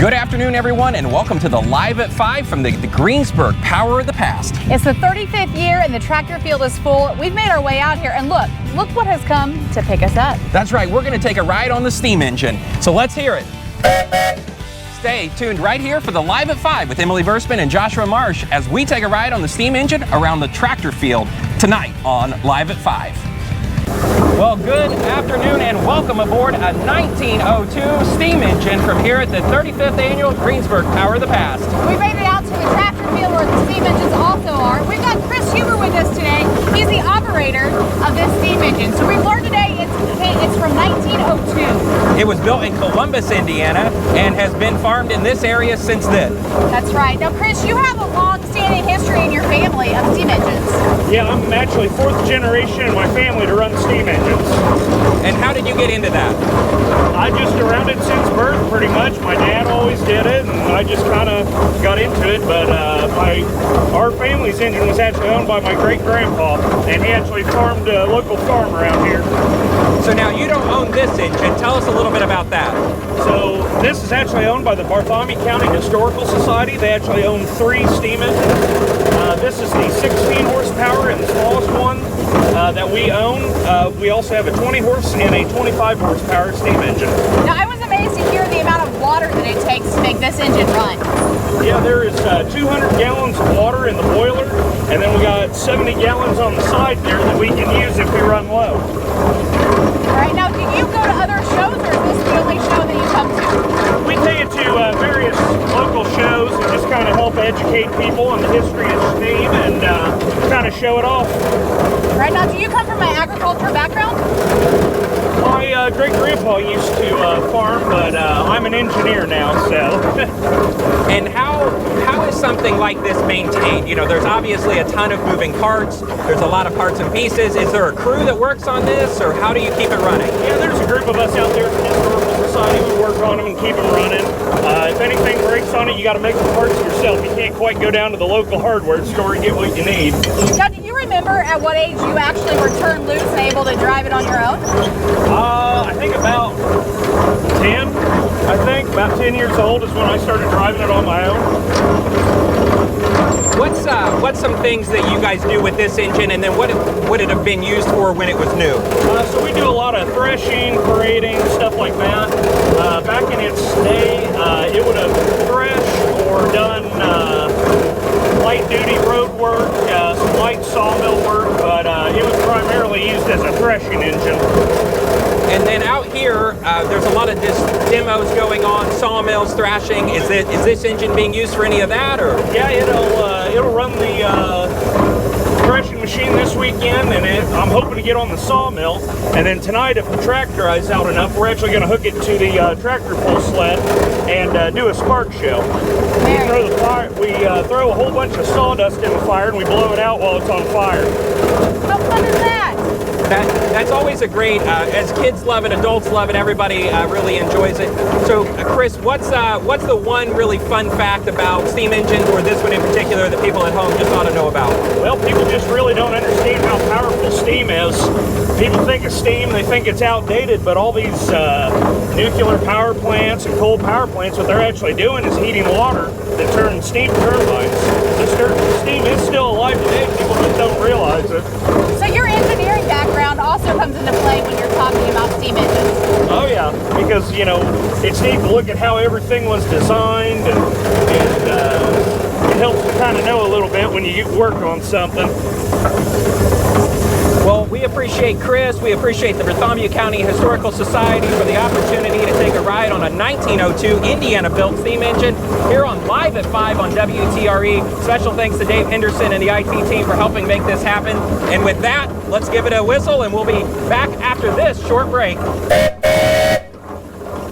Good afternoon, everyone, and welcome to the Live at 5 from the Greensburg Power of the Past. It's the 35th year and the tractor field is full. We've made our way out here and look what has come to pick us up. That's right, we're going to take a ride on the steam engine, so let's hear it. Stay tuned right here for the Live at 5 with Emily Versman and Joshua Marsh as we take a ride on the steam engine around the tractor field tonight on Live at 5. Well, good afternoon and welcome aboard a 1902 steam engine from here at the 35th Annual Greensburg Power of the Past. We made it out to the tractor field where the steam engines also are. We've got Chris Huber with us today. He's the operator of this steam engine. So we've learned today it's from 1902. It was built in Columbus, Indiana, and has been farmed in this area since then. That's right. Now, Chris, you have a long-standing history in your family of steam engines. Yeah, I'm actually fourth generation in my family to run steam engines. And how did you get into that? I just around it since birth, pretty much. My dad always did it, and I just kind of got into it. But our family's engine was actually owned by my great-grandpa, and he actually farmed a local farm around here. So now you don't own this engine. Tell us a little bit about that. So this is actually owned by the Bartholomew County Historical Society. They actually own 3 steam engines. This is the 16 horsepower and the smallest one that we own. We also have a 20 horse and a 25 horsepower steam engine. Now, I was amazed to hear the amount of water that it takes to make this engine run. Yeah, there is 200 gallons of water in the boiler, and then we got 70 gallons on the side there that we can use if we run low. All right, now, do you go to other shows, or is this the only show that you come to? We take it to various local shows and just kind of help educate people on the history of steam and kind of show it off. Right now, do you come from an agriculture background? My great-grandpa used to farm, but I'm an engineer now, so. And how is something like this maintained? You know, there's obviously a ton of moving parts. There's a lot of parts and pieces. Is there a crew that works on this, or how do you keep it running? Yeah, there's a group of us out there from the Historical Society. We work on them and keep them running. If anything breaks on it, you got to make the parts yourself. You can't quite go down to the local hardware store and get what you need. Now, do you remember at what age you actually were turned loose and able to drive it on your own? I think about 10. I think about 10 years old is when I started driving it on my own. What's some things that you guys do with this engine, and then what would it have been used for when it was new? So we do a lot of threshing, parading, stuff like that. Back in its day, it would have threshed or done light-duty road work, some light sawmill work, but it was primarily used as a threshing engine. And then out here, there's a lot of demos going on, sawmills, thrashing. Is this engine being used for any of that, or? Yeah, it'll run the threshing machine this weekend, and I'm hoping to get on the sawmill. And then tonight, if the track dries out enough, we're actually going to hook it to the tractor pull sled and do a spark show. We throw a whole bunch of sawdust in the fire, and we blow it out while it's on fire. How fun is that? That's always a great, as kids love it, adults love it, everybody really enjoys it. So, Chris, what's the one really fun fact about steam engines, or this one in particular, that people at home just ought to know about? Well, people just really don't understand how powerful steam is. People think of steam, they think it's outdated, but all these nuclear power plants and coal power plants, what they're actually doing is heating water that turns steam turbines. The steam is still alive today, people just don't realize it. So your engineering background also comes into play when you're talking about steam engines. Oh yeah, because it's neat to look at how everything was designed, and it helps to kind of know a little bit when you work on something. Well, we appreciate Chris, we appreciate the Bartholomew County Historical Society for the opportunity to take a ride on a 1902 Indiana-built steam engine here on Live at 5 on WTRE. Special thanks to Dave Henderson and the IT team for helping make this happen. And with that, let's give it a whistle, and we'll be back after this short break.